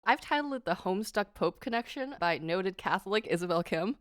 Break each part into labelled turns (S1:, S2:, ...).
S1: I've titled it The Homestuck-Pope Connection by noted Catholic Isabel Kim.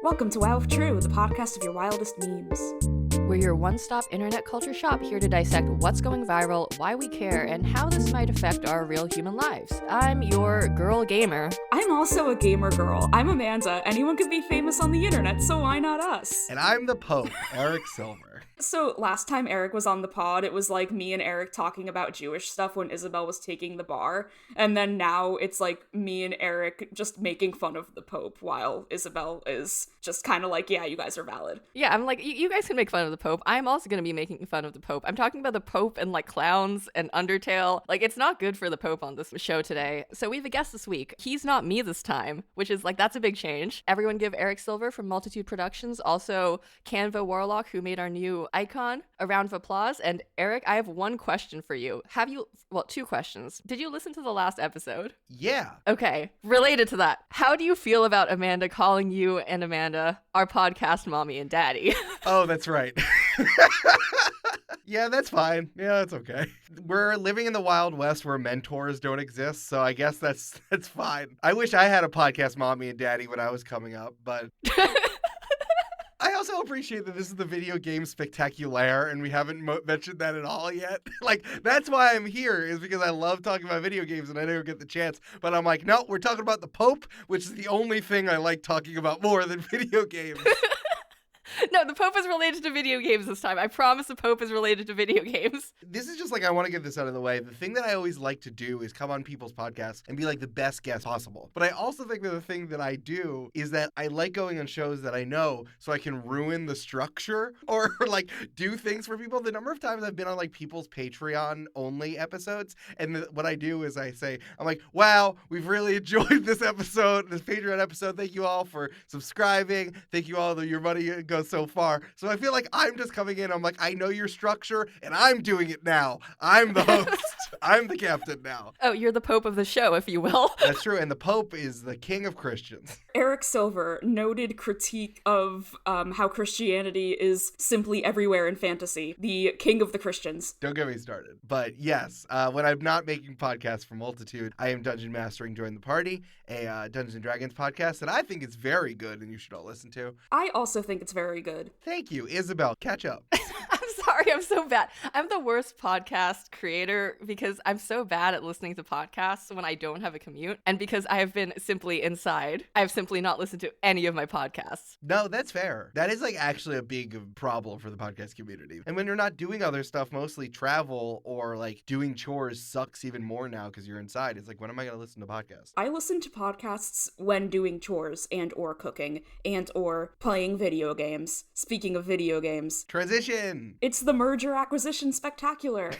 S2: Welcome to Wow If True, the podcast of your wildest memes.
S1: We're your one-stop internet culture shop here to dissect what's going viral, why we care, and how this might affect our real human lives. I'm your girl gamer.
S2: I'm also a gamer girl. I'm Amanda. Anyone could be famous on the internet, so why not us?
S3: And I'm the Pope, Eric Silver.
S2: So last time Eric was on the pod, it was like me and Eric talking about Jewish stuff when Isabel was taking the bar. And then now it's like me and Eric just making fun of the Pope while Isabel is just kind of like, yeah, you guys are valid.
S1: Yeah, I'm like, you guys can make fun of the Pope. I'm also going to be making fun of the Pope. I'm talking about the Pope and like clowns and Undertale. Like, it's not good for the Pope on this show today. So we have a guest this week. He's not me this time, which is like, that's a big change. Everyone give Eric Silver from Multitude Productions, also Canva Warlock, who made our new icon, a round of applause. And Eric, I have one question for you. Two questions. Did you listen to the last episode?
S3: Yeah.
S1: Okay, related to that, how do you feel about Amanda calling you and Amanda our podcast mommy and daddy?
S3: Oh, that's right. Yeah, that's fine. Yeah, that's okay. We're living in the Wild West where mentors don't exist, so I guess that's fine. I wish I had a podcast mommy and daddy when I was coming up, but I also appreciate that this is the video game spectacular, and we haven't mentioned that at all yet. Like, that's why I'm here, is because I love talking about video games, and I never get the chance. But I'm like, no, we're talking about the Pope, which is the only thing I like talking about more than video games.
S1: No, the Pope is related to video games this time. I promise the Pope is related to video games.
S3: This is just like, I want to get this out of the way. The thing that I always like to do is come on people's podcasts and be like the best guest possible. But I also think that the thing that I do is that I like going on shows that I know so I can ruin the structure or like do things for people. The number of times I've been on like people's Patreon only episodes, and what I do is I say, I'm like, wow, we've really enjoyed this episode, this Patreon episode. Thank you all for subscribing. Thank you all that your money goes so far. So I feel like I'm just coming in. I'm like, I know your structure and I'm doing it now. I'm the host. I'm the captain now.
S1: Oh, you're the Pope of the show, if you will.
S3: That's true. And the Pope is the king of Christians.
S2: Eric Silver, noted critique of how Christianity is simply everywhere in fantasy. The king of the Christians.
S3: Don't get me started. But yes, when I'm not making podcasts for Multitude, I am Dungeon Mastering Join the Party, a Dungeons & Dragons podcast that I think is very good and you should all listen to.
S2: I also think it's very good.
S3: Thank you. Isabel, catch up.
S1: I'm sorry, I'm so bad. I'm the worst podcast creator because I'm so bad at listening to podcasts when I don't have a commute. And because I have been simply inside, I've simply not listened to any of my podcasts.
S3: No, that's fair. That is like actually a big problem for the podcast community. And when you're not doing other stuff, mostly travel or like doing chores sucks even more now because you're inside. It's like, when am I going to listen to podcasts?
S2: I listen to podcasts when doing chores and or cooking and or playing video games. Speaking of video games.
S3: Transition!
S2: It's the merger acquisition spectacular.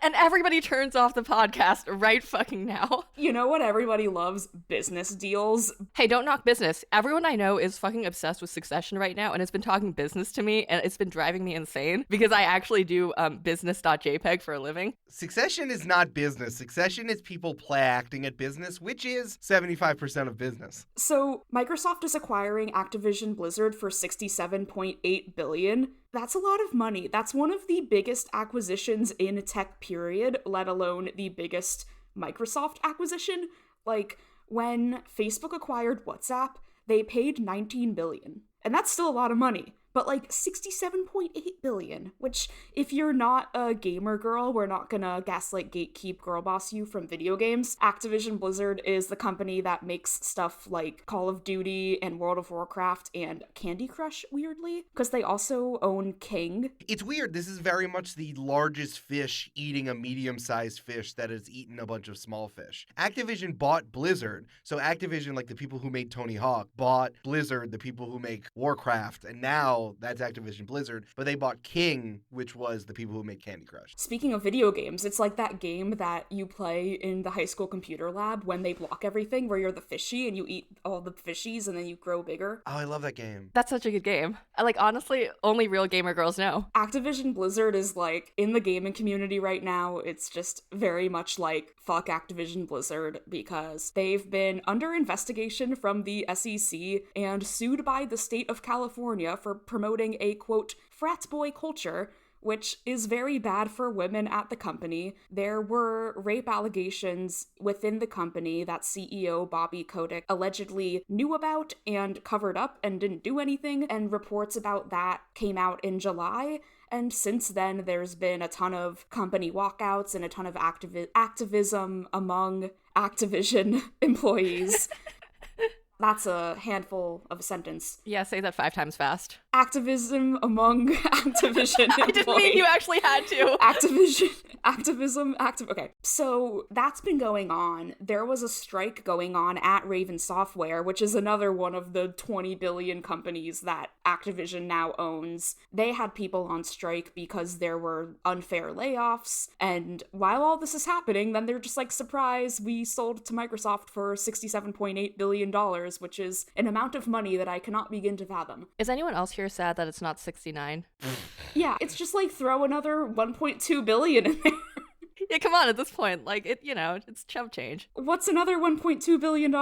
S1: And everybody turns off the podcast right fucking now.
S2: You know what everybody loves? Business deals.
S1: Hey, don't knock business. Everyone I know is fucking obsessed with Succession right now, and it's been talking business to me, and it's been driving me insane because I actually do business.jpg for a living.
S3: Succession is not business. Succession is people play acting at business, which is 75% of business.
S2: So Microsoft is acquiring Activision Blizzard for $67.8 billion. That's a lot of money. That's one of the biggest acquisitions in tech period, let alone the biggest Microsoft acquisition. Like, when Facebook acquired WhatsApp, they paid $19 billion. And that's still a lot of money. But like $67.8 billion, which if you're not a gamer girl, we're not gonna gaslight gatekeep girl boss you from video games. Activision Blizzard is the company that makes stuff like Call of Duty and World of Warcraft and Candy Crush, weirdly, because they also own King.
S3: It's weird. This is very much the largest fish eating a medium-sized fish that has eaten a bunch of small fish. Activision bought Blizzard. So Activision, like the people who made Tony Hawk, bought Blizzard, the people who make Warcraft, and now now that's Activision Blizzard, but they bought King, which was the people who made Candy Crush.
S2: Speaking of video games, it's like that game that you play in the high school computer lab when they block everything, where you're the fishy and you eat all the fishies and then you grow bigger.
S3: Oh, I love that game.
S1: That's such a good game. Honestly, only real gamer girls know.
S2: Activision Blizzard is like, in the gaming community right now, it's just very much like, fuck Activision Blizzard, because they've been under investigation from the SEC and sued by the state of California for promoting a, quote, frat boy culture, which is very bad for women at the company. There were rape allegations within the company that CEO Bobby Kotick allegedly knew about and covered up and didn't do anything, and reports about that came out in July. And since then, there's been a ton of company walkouts and a ton of activism among Activision employees. That's a handful of a sentence.
S1: Yeah, say that 5 times fast.
S2: Activism among Activision employees.
S1: I didn't mean you actually had to.
S2: Okay. So that's been going on. There was a strike going on at Raven Software, which is another one of the 20 billion companies that Activision now owns. They had people on strike because there were unfair layoffs. And while all this is happening, then they're just like, surprise, we sold to Microsoft for $67.8 billion, which is an amount of money that I cannot begin to fathom.
S1: Is anyone else here sad that it's not 69?
S2: Yeah, it's just like throw another 1.2 billion in there.
S1: Yeah, come on, at this point, it's chump change.
S2: What's another $1.2 billion?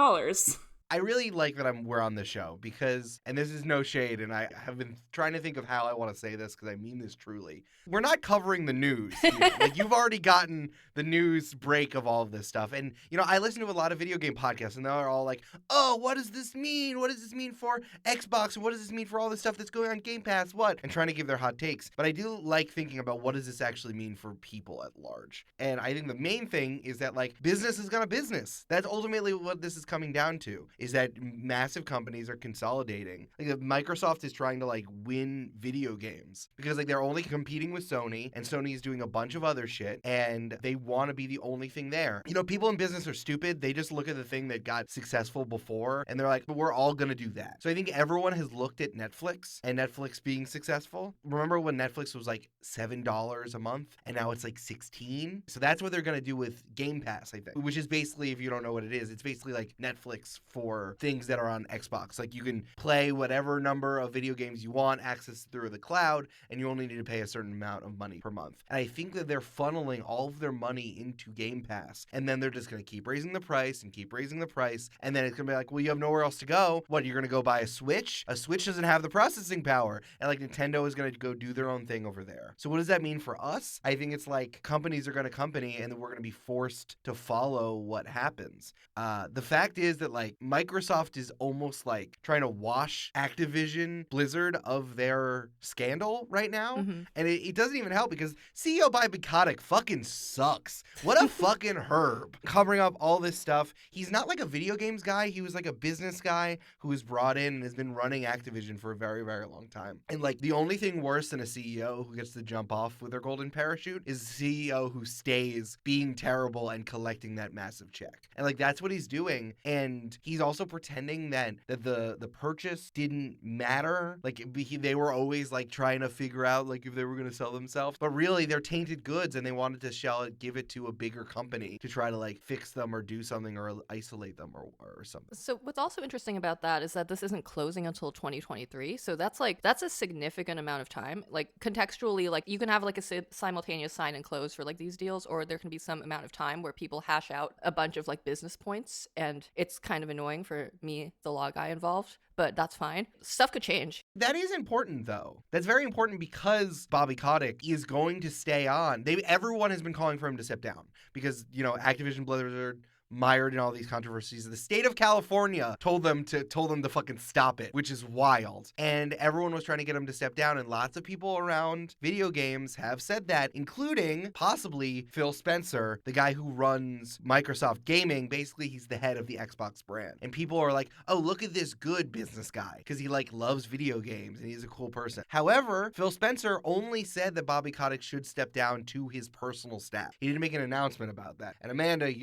S3: I really like that we're on this show because, and this is no shade, and I have been trying to think of how I want to say this because I mean this truly. We're not covering the news here. You've already gotten the news break of all of this stuff. And, I listen to a lot of video game podcasts, and they're all like, oh, what does this mean? What does this mean for Xbox? What does this mean for all this stuff that's going on Game Pass? What? And trying to give their hot takes. But I do like thinking about what does this actually mean for people at large. And I think the main thing is that, business is gonna business. That's ultimately what this is coming down to. Is that massive companies are consolidating. Microsoft is trying to win video games because they're only competing with Sony, and Sony is doing a bunch of other shit, and they want to be the only thing there. People in business are stupid. They just look at the thing that got successful before, and they're like, but we're all gonna do that. So I think everyone has looked at Netflix and Netflix being successful. Remember when Netflix was $7 a month, and now it's $16? So that's what they're gonna do with Game Pass, I think, which is basically, if you don't know what it is, it's basically like Netflix for things that are on Xbox. You can play whatever number of video games you want, access through the cloud, and you only need to pay a certain amount of money per month. And I think that they're funneling all of their money into Game Pass, and then they're just going to keep raising the price and keep raising the price, and then it's going to be well, you have nowhere else to go. What, you're going to go buy a Switch? A Switch doesn't have the processing power, and Nintendo is going to go do their own thing over there. So what does that mean for us? I think it's companies are going to company, and then we're going to be forced to follow what happens. The fact is that Microsoft is almost trying to wash Activision Blizzard of their scandal right now. Mm-hmm. And it doesn't even help because CEO Bobby Kotick fucking sucks. What a fucking herb. Covering up all this stuff. He's not a video games guy. He was a business guy who was brought in and has been running Activision for a very, very long time. And the only thing worse than a CEO who gets to jump off with their golden parachute is a CEO who stays being terrible and collecting that massive check. And that's what he's doing. And he's also pretending that the purchase didn't matter. They were always trying to figure out if they were going to sell themselves. But really, they're tainted goods, and they wanted to give it to a bigger company to try to fix them or do something or isolate them or something.
S1: So what's also interesting about that is that this isn't closing until 2023. So that's a significant amount of time. Contextually, you can have a simultaneous sign and close for these deals, or there can be some amount of time where people hash out a bunch of business points, and it's kind of annoying for me, the law guy involved, but that's fine. Stuff could change.
S3: That is important, though. That's very important because Bobby Kotick is going to stay on. Everyone has been calling for him to step down because, Activision Blizzard mired in all these controversies. The state of California told them to fucking stop it, which is wild. And everyone was trying to get him to step down, and lots of people around video games have said that, including possibly Phil Spencer, the guy who runs Microsoft Gaming. Basically, he's the head of the Xbox brand. And people are like, oh, look at this good business guy, because he loves video games and he's a cool person. However, Phil Spencer only said that Bobby Kotick should step down to his personal staff. He didn't make an announcement about that. And Amanda, if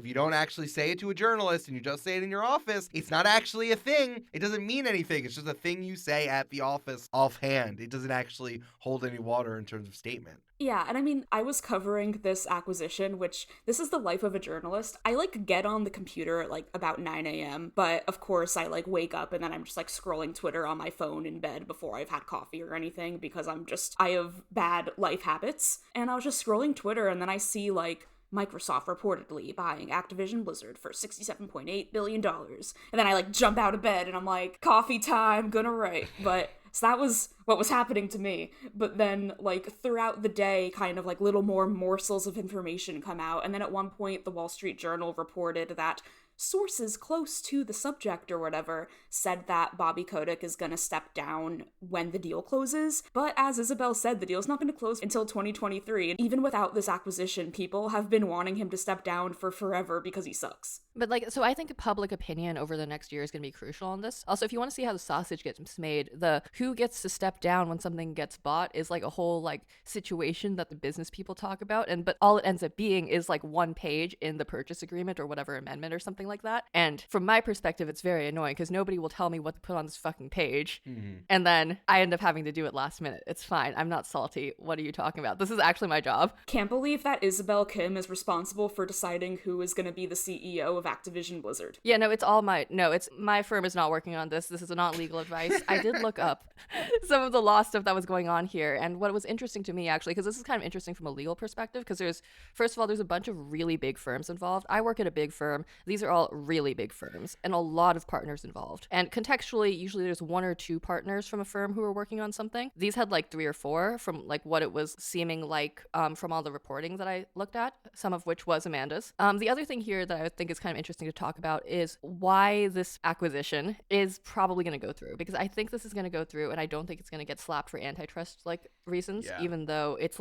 S3: you you don't actually say it to a journalist and you just say it in your office, it's not actually a thing. It doesn't mean anything. It's just a thing you say at the office offhand. It doesn't actually hold any water in terms of statement.
S2: Yeah, and I mean, I was covering this acquisition, which this is the life of a journalist. I get on the computer at about 9 a.m., but of course I wake up and then I'm just scrolling Twitter on my phone in bed before I've had coffee or anything because I have bad life habits. And I was just scrolling Twitter and then I see Microsoft reportedly buying Activision Blizzard for $67.8 billion. And then I jump out of bed and I'm like, coffee time, gonna write. But so that was what was happening to me. But then throughout the day, kind of little more morsels of information come out. And then at one point, the Wall Street Journal reported that sources close to the subject or whatever said that Bobby Kotick is going to step down when the deal closes. But as Isabel said, the deal's not going to close until 2023. And even without this acquisition, people have been wanting him to step down for forever because he sucks.
S1: But so I think public opinion over the next year is going to be crucial on this. Also, if you want to see how the sausage gets made, the who gets to step down when something gets bought is a whole situation that the business people talk about. But all it ends up being is one page in the purchase agreement or whatever amendment or something like that. And from my perspective, it's very annoying because nobody will tell me what to put on this fucking page. Mm-hmm. And then I end up having to do it last minute. It's fine. I'm not salty. What are you talking about? This is actually my job.
S2: Can't believe that Isabel Kim is responsible for deciding who is going to be the CEO of Activision Blizzard.
S1: Yeah, no, it's my firm is not working on this. This is not legal advice. I did look up some of the law stuff that was going on here. And what was interesting to me, actually, because this is kind of interesting from a legal perspective, because first of all, there's a bunch of really big firms involved. I work at a big firm. These are all really big firms and a lot of partners involved. And contextually, usually there's one or two partners from a firm who are working on something. These had 3 or 4 from what it was seeming from all the reporting that I looked at, some of which was Amanda's. The other thing here that I think is kind of interesting to talk about is why this acquisition is probably going to go through, because I think this is going to go through and I don't think it's going to get slapped for antitrust reasons, even though it's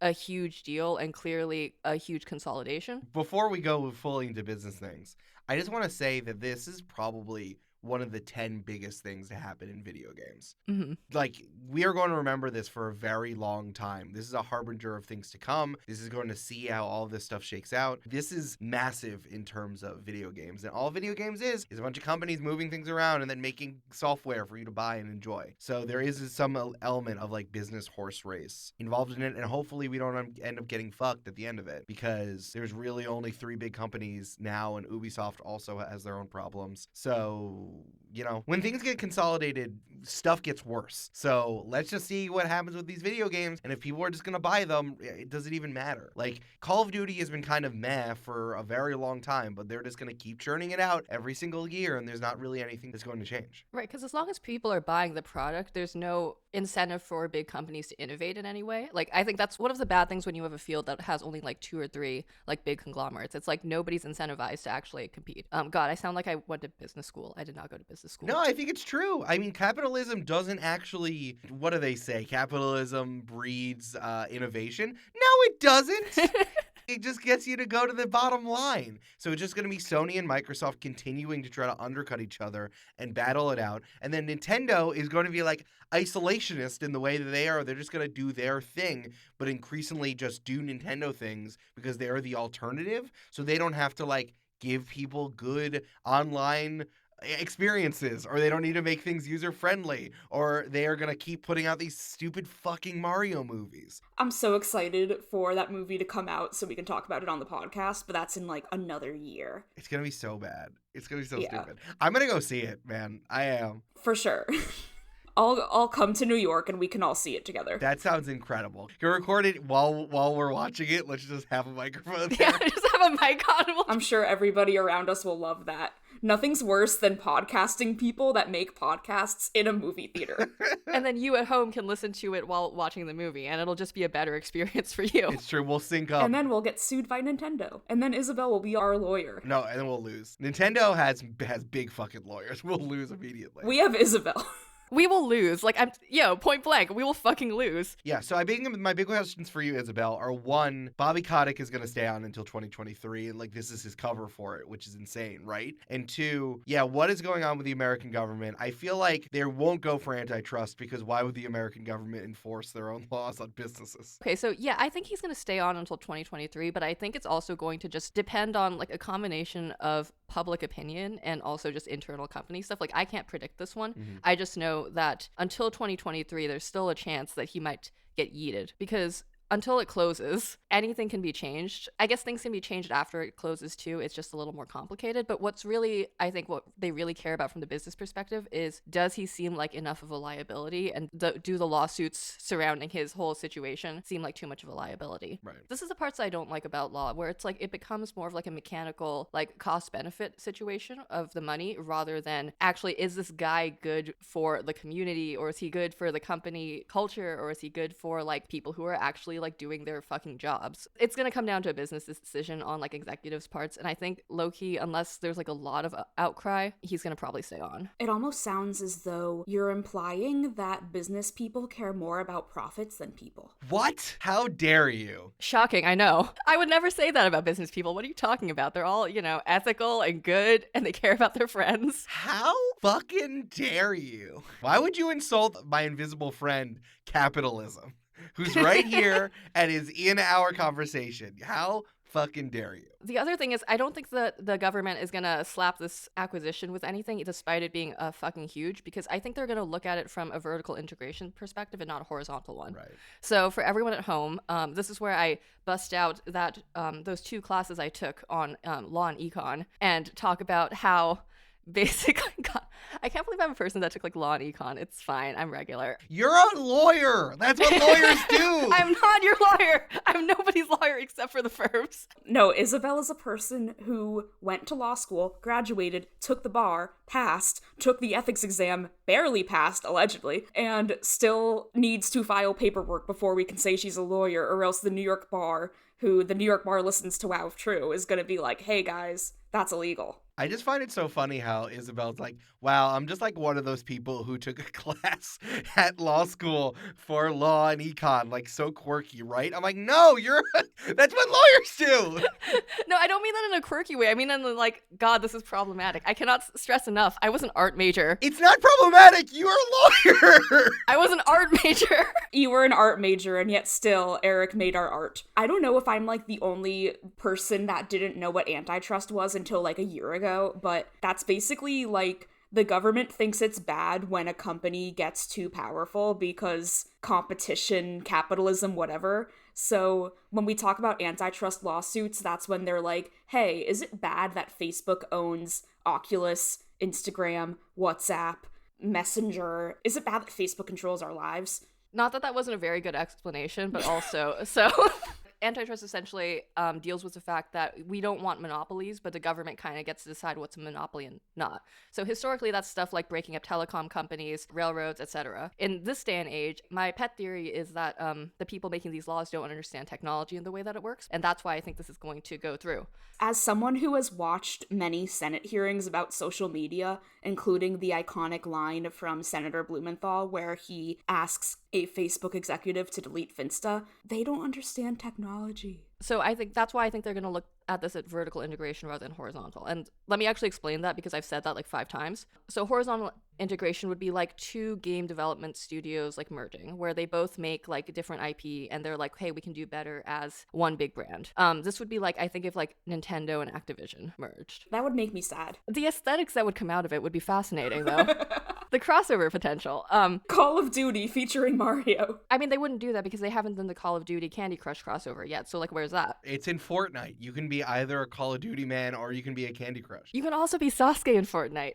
S1: a huge deal and clearly a huge consolidation.
S3: Before we go fully into business things, I just want to say that this is probably one of the 10 biggest things to happen in video games. Mm-hmm. We are going to remember this for a very long time. This is a harbinger of things to come. This is going to see how all this stuff shakes out. This is massive in terms of video games. And all video games is a bunch of companies moving things around and then making software for you to buy and enjoy. So there is some element of business horse race involved in it. And hopefully we don't end up getting fucked at the end of it, because there's really only 3 big companies now, and Ubisoft also has their own problems. So, when things get consolidated, stuff gets worse. So let's just see what happens with these video games. And if people are just going to buy them, it doesn't even matter. Call of Duty has been kind of meh for a very long time, but they're just going to keep churning it out every single year. And there's not really anything that's going to change.
S1: Right. Because as long as people are buying the product, there's no incentive for big companies to innovate in any way. I think that's one of the bad things when you have a field that has only 2 or 3 big conglomerates. It's nobody's incentivized to actually compete. God, I sound like I went to business school. I did not go to business school.
S3: No, I think it's true. I mean, capitalism doesn't actually, what do they say? Capitalism breeds innovation? No, it doesn't. It just gets you to go to the bottom line. So it's just going to be Sony and Microsoft continuing to try to undercut each other and battle it out. And then Nintendo is going to be isolationist in the way that they are. They're just going to do their thing, but increasingly just do Nintendo things because they're the alternative. So they don't have to give people good online experiences, or they don't need to make things user-friendly, or they are going to keep putting out these stupid fucking Mario movies.
S2: I'm so excited for that movie to come out so we can talk about it on the podcast, but that's in another year.
S3: It's going to be so bad. It's going to be so stupid. I'm going to go see it, man. I am.
S2: For sure. I'll come to New York and we can all see it together.
S3: That sounds incredible. You record it while we're watching it. Let's just have a microphone there.
S1: Yeah, just have a mic on.
S2: I'm sure everybody around us will love that. Nothing's worse than podcasting people that make podcasts in a movie theater.
S1: And then you at home can listen to it while watching the movie, and it'll just be a better experience for you.
S3: It's true. We'll sync up.
S2: And then we'll get sued by Nintendo. And then Isabel will be our lawyer.
S3: No, and then we'll lose. Nintendo has big fucking lawyers. We'll lose immediately.
S2: We have Isabel.
S1: We will lose. Like, point blank, we will fucking lose.
S3: Yeah, so I think my big questions for you, Isabel, are one, Bobby Kotick is going to stay on until 2023, and like this is his cover for it, which is insane, right? And two, yeah, what is going on with the American government? I feel like they won't go for antitrust because why would the American government enforce their own laws on businesses?
S1: Okay, so yeah, I think he's going to stay on until 2023, but I think it's also going to just depend on like a combination of public opinion and also just internal company stuff. Like, I can't predict this one.
S3: Mm-hmm.
S1: I just know that until 2023, there's still a chance that he might get yeeted because until it closes, anything can be changed. I guess things can be changed after it closes too. It's just a little more complicated. But what's really, I think what they really care about from the business perspective is, does he seem like enough of a liability? And do the lawsuits surrounding his whole situation seem like too much of a liability?
S3: Right.
S1: This is the parts I don't like about law, where it's like it becomes more of like a mechanical, like cost-benefit situation of the money rather than actually, is this guy good for the community, or is he good for the company culture, or is he good for like people who are actually like doing their fucking jobs? It's gonna come down to a business decision on like executives' parts, and I think low-key, unless there's like a lot of outcry, he's gonna probably stay on.
S2: It almost sounds as though you're implying that business people care more about profits than people.
S3: What? How dare you?
S1: Shocking, I know. I would never say that about business people. What are you talking about? They're all, ethical and good, and they care about their friends.
S3: How fucking dare you? Why would you insult my invisible friend, capitalism, who's right here and is in our conversation? How fucking dare you?
S1: The other thing is, I don't think that the government is going to slap this acquisition with anything, despite it being fucking huge, because I think they're going to look at it from a vertical integration perspective and not a horizontal one.
S3: Right.
S1: So for everyone at home, this is where I bust out that those 2 classes I took on law and econ and talk about how basically, God, I can't believe I'm a person that took like law and econ. It's fine. I'm regular.
S3: You're a lawyer. That's what lawyers do.
S1: I'm not your lawyer. I'm nobody's lawyer except for the firms.
S2: No, Isabel is a person who went to law school, graduated, took the bar, passed, took the ethics exam, barely passed, allegedly, and still needs to file paperwork before we can say she's a lawyer, or else the New York bar, who the New York bar listens to Wow If True, is going to be like, hey guys, that's illegal.
S3: I just find it so funny how Isabel's like, wow, I'm just like one of those people who took a class at law school for law and econ, like so quirky, right? I'm like, no, that's what lawyers do.
S1: No, I don't mean that in a quirky way. I mean in the like, God, this is problematic. I cannot stress enough. I was an art major.
S3: It's not problematic. You are a lawyer.
S1: I was an art major.
S2: You were an art major, and yet still, Eric made our art. I don't know if I'm like the only person that didn't know what antitrust was until like a year ago. But that's basically like the government thinks it's bad when a company gets too powerful because competition, capitalism, whatever. So when we talk about antitrust lawsuits, that's when they're like, hey, is it bad that Facebook owns Oculus, Instagram, WhatsApp, Messenger? Is it bad that Facebook controls our lives?
S1: Not that wasn't a very good explanation, but also, so... Antitrust essentially deals with the fact that we don't want monopolies, but the government kind of gets to decide what's a monopoly and not. So historically, that's stuff like breaking up telecom companies, railroads, etc. In this day and age, my pet theory is that the people making these laws don't understand technology and the way that it works, and that's why I think this is going to go through.
S2: As someone who has watched many Senate hearings about social media, including the iconic line from Senator Blumenthal where he asks a Facebook executive to delete Finsta, they don't understand technology.
S1: So I think that's why I think they're going to look at this at vertical integration rather than horizontal. And let me actually explain that because I've said that like 5 times. So horizontal integration would be like 2 game development studios like merging, where they both make like a different IP and they're like, hey, we can do better as one big brand. This would be like, I think if like Nintendo and Activision merged.
S2: That would make me sad.
S1: The aesthetics that would come out of it would be fascinating though. The crossover potential.
S2: Call of Duty featuring Mario.
S1: I mean, they wouldn't do that because they haven't done the Call of Duty Candy Crush crossover yet. So like, where's that?
S3: It's in Fortnite. You can be either a Call of Duty man or you can be a Candy Crush.
S1: You can also be Sasuke in Fortnite.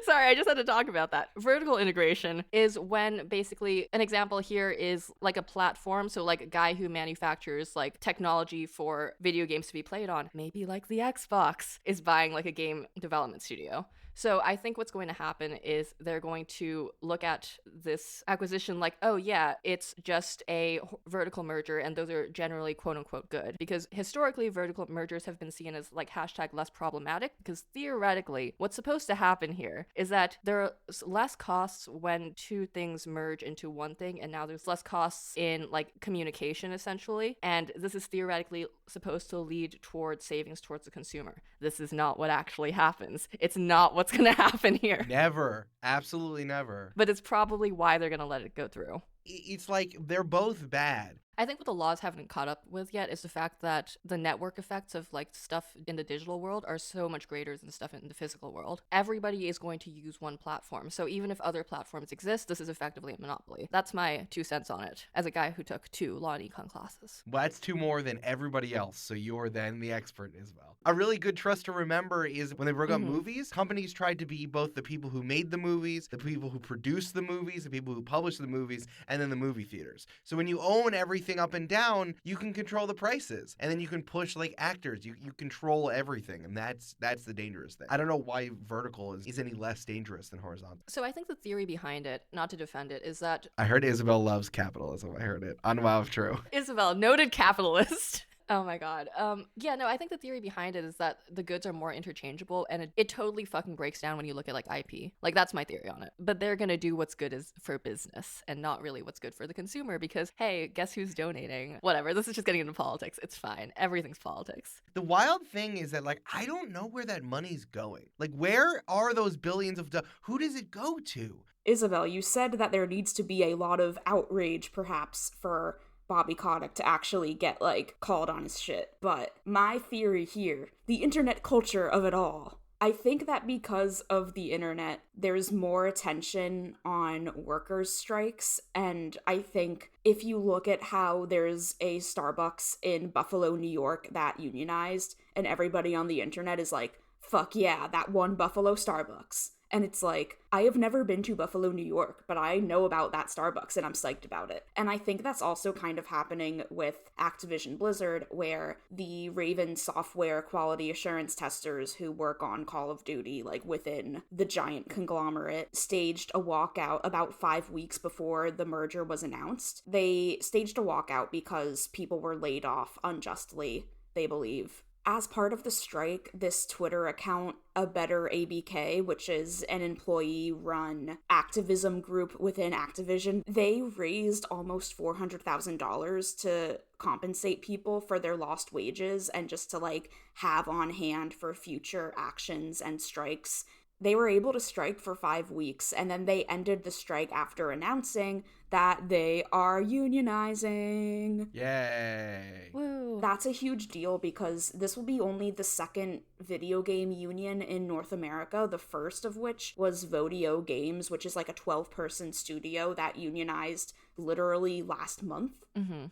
S1: Sorry, I just had to talk about that. Vertical integration is when basically an example here is like a platform. So like a guy who manufactures like technology for video games to be played on, maybe like the Xbox, is buying like a game development studio. So I think what's going to happen is they're going to look at this acquisition like, oh yeah, it's just a vertical merger, and those are generally quote unquote good. Because historically, vertical mergers have been seen as like hashtag less problematic, because theoretically, what's supposed to happen here is that there are less costs when two things merge into one thing, and now there's less costs in like communication essentially. And this is theoretically supposed to lead towards savings towards the consumer. This is not what actually happens. It's not what's going to happen here.
S3: Never. Absolutely never.
S1: But it's probably why they're going to let it go through.
S3: It's like they're both bad.
S1: I think what the laws haven't caught up with yet is the fact that the network effects of like stuff in the digital world are so much greater than stuff in the physical world. Everybody is going to use one platform. So even if other platforms exist, this is effectively a monopoly. That's my 2 cents on it as a guy who took 2 law and econ classes.
S3: Well, that's 2 more than everybody else. So you're then the expert, Isabel. A really good trust to remember is when they broke up movies, companies tried to be both the people who made the movies, the people who produced the movies, the people who published the movies, and then the movie theaters. So when you own everything up and down, you can control the prices, and then you can push like actors. You control everything, and that's the dangerous thing. I don't know why vertical is any less dangerous than horizontal.
S1: So I think the theory behind it, not to defend it, is that
S3: I heard Isabel loves capitalism. I heard it on Wow True.
S1: Isabel, noted capitalist. Oh my god. Yeah, no, I think the theory behind it is that the goods are more interchangeable, and it totally fucking breaks down when you look at like IP. Like, that's my theory on it. But they're gonna do what's good is for business and not really what's good for the consumer, because hey, guess who's donating? Whatever, this is just getting into politics. It's fine. Everything's politics.
S3: The wild thing is that like I don't know where that money's going. Like, where are those billions of dollars? Who does it go to?
S2: Isabel, you said that there needs to be a lot of outrage, perhaps, for Bobby Kotick to actually get, like, called on his shit. But my theory here, the internet culture of it all, I think that because of the internet, there's more attention on workers' strikes, and I think if you look at how there's a Starbucks in Buffalo, New York that unionized, and everybody on the internet is like, fuck yeah, that one Buffalo Starbucks. And it's like, I have never been to Buffalo, New York, but I know about that Starbucks and I'm psyched about it. And I think that's also kind of happening with Activision Blizzard, where the Raven software quality assurance testers who work on Call of Duty, like within the giant conglomerate, staged a walkout about 5 weeks before the merger was announced. They staged a walkout because people were laid off unjustly, they believe. As part of the strike, this Twitter account, A Better ABK, which is an employee-run activism group within Activision, they raised almost $400,000 to compensate people for their lost wages and just to, like, have on hand for future actions and strikes. They were able to strike for 5 weeks, and then they ended the strike after announcing that they are unionizing.
S3: Yay.
S1: Woo.
S2: That's a huge deal because this will be only the second video game union in North America, the first of which was Vodio Games, which is like a 12-person studio that unionized literally last month.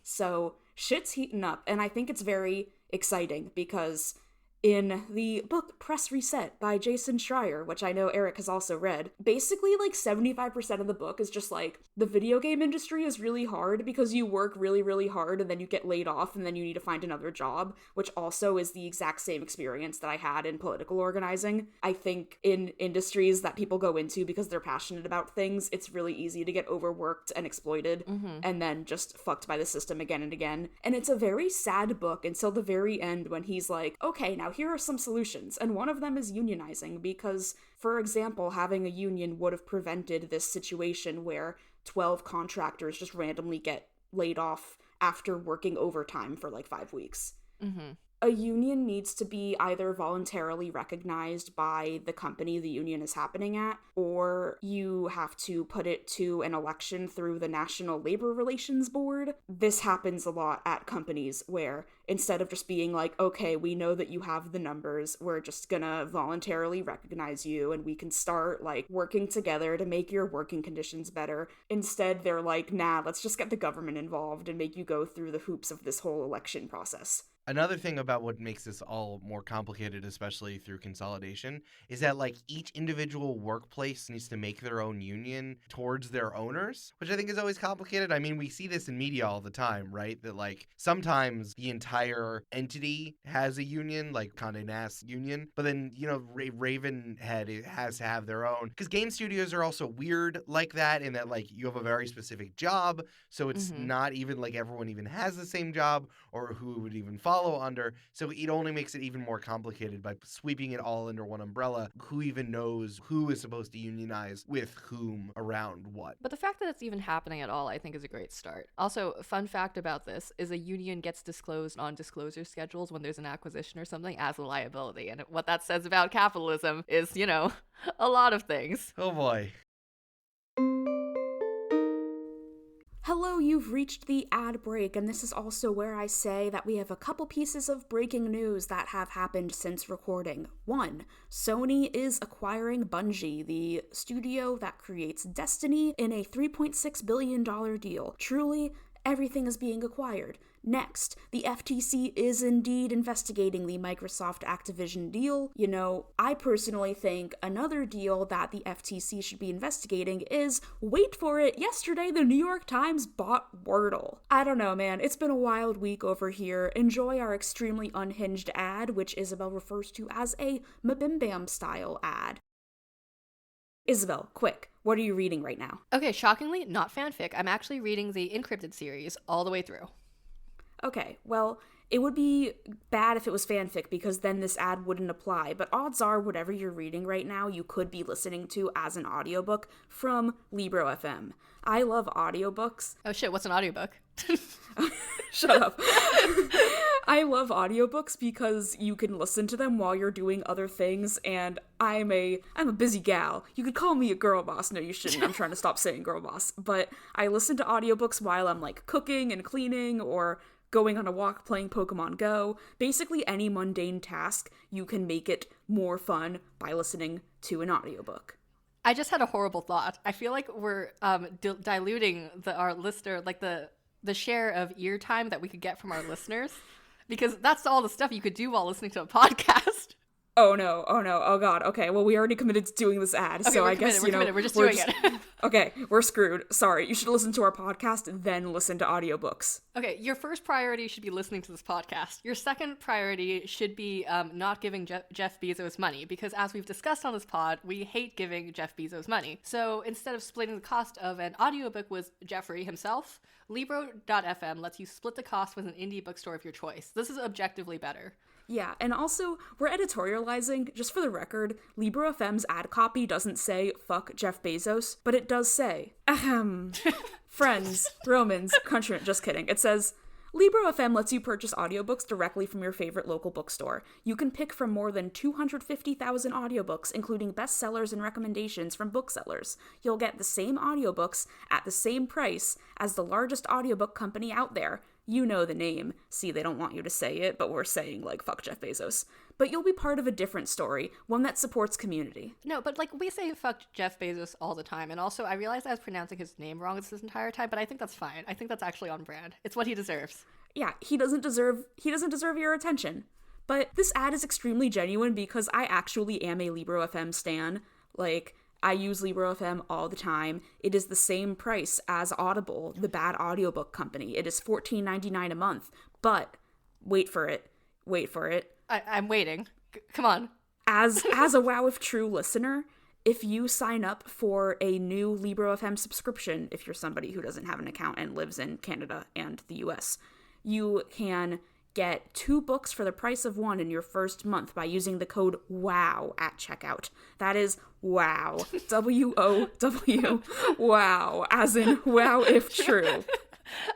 S2: So shit's heating up, and I think it's very exciting because in the book Press Reset by Jason Schreier, which I know Eric has also read, basically like 75% of the book is just like, the video game industry is really hard because you work really, really hard and then you get laid off and then you need to find another job, which also is the exact same experience that I had in political organizing. I think in industries that people go into because they're passionate about things, it's really easy to get overworked and exploited and then just fucked by the system again and again. And it's a very sad book until the very end when he's like, okay, now here are some solutions, and one of them is unionizing, because, for example, having a union would have prevented this situation where 12 contractors just randomly get laid off after working overtime for like 5 weeks. A union needs to be either voluntarily recognized by the company the union is happening at, or you have to put it to an election through the National Labor Relations Board. This happens a lot at companies where instead of just being like, okay, we know that you have the numbers, we're just gonna voluntarily recognize you and we can start like working together to make your working conditions better. Instead, they're like, nah, let's just get the government involved and make you go through the hoops of this whole election process.
S3: Another thing about what makes this all more complicated, especially through consolidation, is that like each individual workplace needs to make their own union towards their owners, which I think is always complicated. I mean, we see this in media all the time, right? That like sometimes the entire entity has a union, like Condé Nast union, but then, you know, Ravenhead has to have their own. Because game studios are also weird like that in that like you have a very specific job, so it's not even like everyone even has the same job or who would even follow under. So it only makes it even more complicated by sweeping it all under one umbrella. Who even knows who is supposed to unionize with whom around what?
S1: But the fact that it's even happening at all, I think, is a great start. Also, fun fact about this is a union gets disclosed on disclosure schedules when there's an acquisition or something as a liability. And what that says about capitalism is, you know, a lot of things.
S3: Oh boy.
S2: Hello, you've reached the ad break, and this is also where I say that we have a couple pieces of breaking news that have happened since recording. 1. Sony is acquiring Bungie, the studio that creates Destiny, in a $3.6 billion deal. Truly, everything is being acquired. Next, the FTC is indeed investigating the Microsoft Activision deal. You know, I personally think another deal that the FTC should be investigating is, wait for it, yesterday the New York Times bought Wordle. I don't know, man, it's been a wild week over here. Enjoy our extremely unhinged ad, which Isabel refers to as a Mabimbam style ad. Isabel, quick, what are you reading right now?
S1: Okay, shockingly, not fanfic. I'm actually reading the Encrypted series all the way through.
S2: Okay, well, it would be bad if it was fanfic because then this ad wouldn't apply, but odds are whatever you're reading right now you could be listening to as an audiobook from Libro FM. I love audiobooks.
S1: Oh shit, what's an audiobook?
S2: Shut up. I love audiobooks because you can listen to them while you're doing other things, and I'm a busy gal. You could call me a girl boss. No, you shouldn't. I'm trying to stop saying girl boss. But I listen to audiobooks while I'm like cooking and cleaning or going on a walk playing Pokemon Go. Basically any mundane task, you can make it more fun by listening to an audiobook.
S1: I just had a horrible thought. I feel like we're diluting our listener, like the share of ear time that we could get from our listeners, because that's all the stuff you could do while listening to a podcast.
S2: Oh no, oh god, okay, well we already committed to doing this ad,
S1: Okay,
S2: so I
S1: committed,
S2: guess,
S1: we're committed. We're just doing it.
S2: Okay, we're screwed. Sorry, you should listen to our podcast, then listen to audiobooks.
S1: Okay, your first priority should be listening to this podcast. Your second priority should be not giving Jeff Bezos money, because as we've discussed on this pod, we hate giving Jeff Bezos money. So instead of splitting the cost of an audiobook with Jeffrey himself, Libro.fm lets you split the cost with an indie bookstore of your choice. This is objectively better.
S2: Yeah, and also, we're editorializing. Just for the record, Libro FM's ad copy doesn't say, fuck Jeff Bezos, but it does say, ahem, friends, Romans, countrymen, just kidding. It says, Libro FM lets you purchase audiobooks directly from your favorite local bookstore. You can pick from more than 250,000 audiobooks, including bestsellers and recommendations from booksellers. You'll get the same audiobooks at the same price as the largest audiobook company out there. You know the name. See, they don't want you to say it, but we're saying, like, fuck Jeff Bezos. But you'll be part of a different story, one that supports community.
S1: No, but, like, we say fuck Jeff Bezos all the time, and also I realized I was pronouncing his name wrong this entire time, but I think that's fine. I think that's actually on brand. It's what he deserves.
S2: Yeah, he doesn't deserve your attention. But this ad is extremely genuine because I actually am a Libro FM stan. Like, I use Libro FM all the time. It is the same price as Audible, the bad audiobook company. It is $14.99 a month. But wait for it.
S1: I'm waiting. Come on.
S2: As a Wow If True listener, if you sign up for a new Libro FM subscription, if you're somebody who doesn't have an account and lives in Canada and the US, you can get 2 books for the price of 1 in your first month by using the code WOW at checkout. That is WOW. W-O-W. WOW. As in wow if true.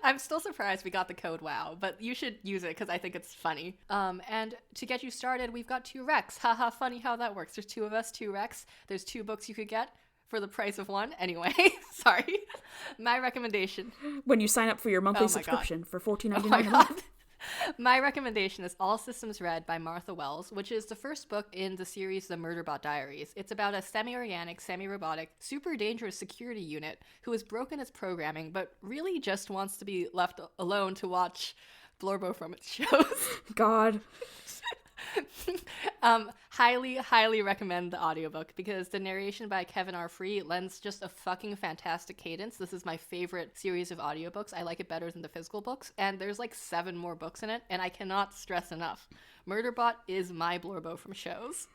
S1: I'm still surprised we got the code WOW, but you should use it because I think it's funny. And to get you started, we've got 2 recs. Haha, funny how that works. There's 2 of us, 2 recs. There's 2 books you could get for the price of 1. Anyway, sorry. My recommendation.
S2: When you sign up for your monthly subscription for $14.99 a month.
S1: My recommendation is All Systems Red by Martha Wells, which is the first book in the series The Murderbot Diaries. It's about a semi-organic, semi-robotic, super dangerous security unit who has broken its programming but really just wants to be left alone to watch Blorbo from its shows.
S2: God.
S1: Highly recommend the audiobook because the narration by Kevin R. Free lends just a fucking fantastic cadence. This is my favorite series of audiobooks. I like it better than the physical books, and there's like 7 more books in it, and I cannot stress enough. Murderbot is my Blorbo from shows.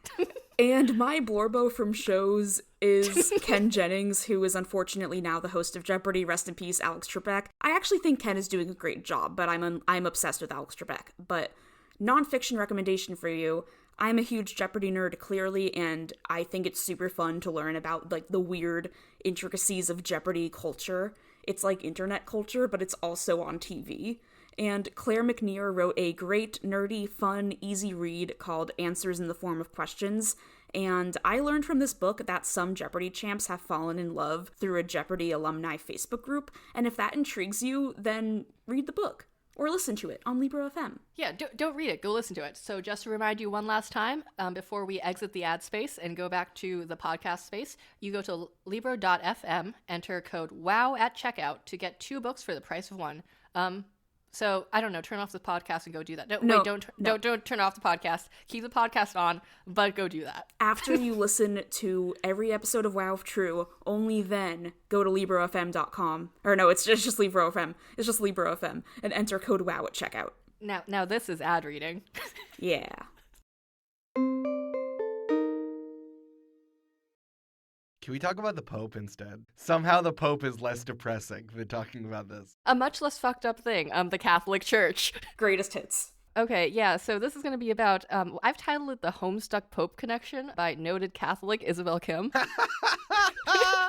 S2: And my Blorbo from shows is Ken Jennings, who is unfortunately now the host of Jeopardy! Rest in peace, Alex Trebek. I actually think Ken is doing a great job, but I'm obsessed with Alex Trebek. But nonfiction recommendation for you. I'm a huge Jeopardy! Nerd, clearly, and I think it's super fun to learn about like the weird intricacies of Jeopardy! Culture. It's like internet culture, but it's also on TV. And Claire McNear wrote a great, nerdy, fun, easy read called Answers in the Form of Questions. And I learned from this book that some Jeopardy! Champs have fallen in love through a Jeopardy! Alumni Facebook group. And if that intrigues you, then read the book. Or listen to it on Libro FM.
S1: Yeah, don't read it. Go listen to it. So just to remind you one last time, before we exit the ad space and go back to the podcast space, you go to Libro.fm, enter code WOW at checkout to get 2 books for the price of 1. So I don't know, turn off the podcast and go do that. Don't turn off the podcast. Keep the podcast on, but go do that.
S2: After you listen to every episode of Wow If True, only then go to LibroFM.com. Or no, it's just Libro FM. It's just Libro FM and enter code WOW at checkout.
S1: Now this is ad reading.
S2: Yeah.
S3: Can we talk about the Pope instead? Somehow the Pope is less depressing than talking about this.
S1: A much less fucked up thing, the Catholic Church.
S2: Greatest hits.
S1: Okay, yeah, so this is going to be about, I've titled it The Homestuck Pope Connection by noted Catholic Isabel Kim.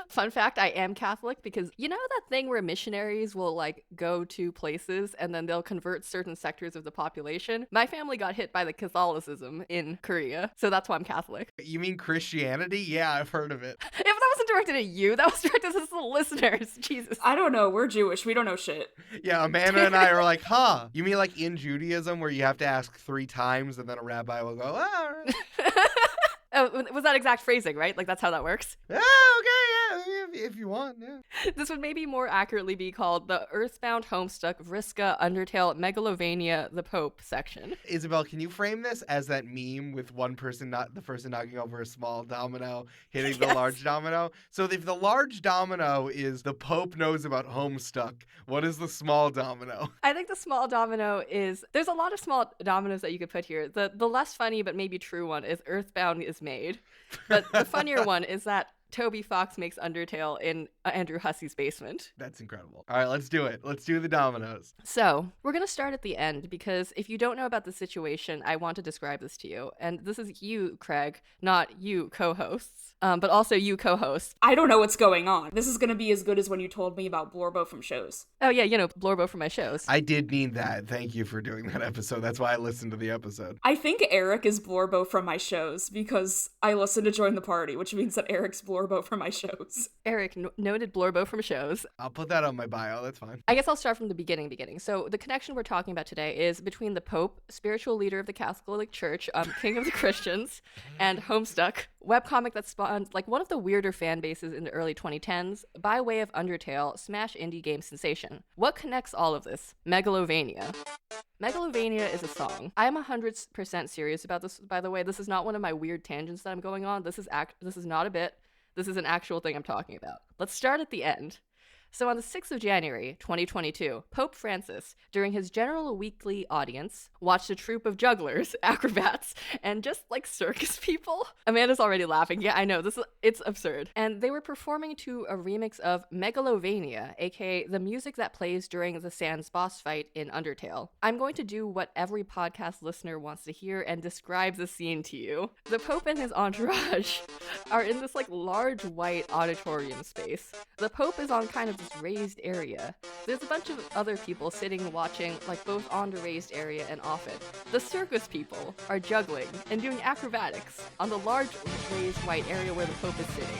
S1: Fun fact, I am Catholic because you know that thing where missionaries will like go to places and then they'll convert certain sectors of the population? My family got hit by the Catholicism in Korea, so that's why I'm Catholic.
S3: You mean Christianity? Yeah, I've heard of it.
S1: If that wasn't directed at you, that was directed at the listeners. Jesus.
S2: I don't know, we're Jewish, we don't know shit.
S3: Yeah, Amanda and I are like, huh? You mean like in Judaism where you have to ask 3 times and then a rabbi will go, oh, all right.
S1: Oh, was that exact phrasing, right? Like that's how that works?
S3: Oh, okay, yeah, if you want, yeah.
S1: This would maybe more accurately be called the Earthbound Homestuck Vriska Undertale Megalovania the Pope section.
S3: Isabel, can you frame this as that meme with one person, not the person knocking over a small domino, hitting the large domino? So if the large domino is the Pope knows about Homestuck, what is the small domino?
S1: I think the small domino is, there's a lot of small dominoes that you could put here. The less funny but maybe true one is Earthbound is made. But the funnier one is that Toby Fox makes Undertale in Andrew Hussey's basement.
S3: That's incredible. All right, let's do it. Let's do the dominoes.
S1: So, we're going to start at the end because if you don't know about the situation, I want to describe this to you. And this is you, Craig, not you, co-hosts, but also you, co-hosts.
S2: I don't know what's going on. This is going to be as good as when you told me about Blorbo from shows.
S1: Oh, yeah, you know, Blorbo from my shows.
S3: I did need that. Thank you for doing that episode. That's why I listened to the episode.
S2: I think Eric is Blorbo from my shows because I listen to Join the Party, which means that Eric's Blorbo from my shows.
S1: Eric, noted Blorbo from shows.
S3: I'll put that on my bio. That's fine.
S1: I guess I'll start from the beginning. So the connection we're talking about today is between the Pope, spiritual leader of the Catholic Church, king of the Christians, and Homestuck, webcomic that spawned like one of the weirder fan bases in the early 2010s by way of Undertale, smash indie game sensation. What connects all of this? Megalovania. Megalovania is a song. I'm 100% serious about this, by the way. This is not one of my weird tangents that I'm going on. This is not a bit. This is an actual thing I'm talking about. Let's start at the end. So on the 6th of January, 2022, Pope Francis, during his general weekly audience, watched a troupe of jugglers, acrobats, and just like circus people. Amanda's already laughing. Yeah, I know. It's absurd. And they were performing to a remix of Megalovania, aka the music that plays during the Sans boss fight in Undertale. I'm going to do what every podcast listener wants to hear and describe the scene to you. The Pope and his entourage are in this like large white auditorium space. The Pope is on kind of this raised area. There's a bunch of other people sitting watching, like both on the raised area and off it. The circus people are juggling and doing acrobatics on the large raised white area where the Pope is sitting.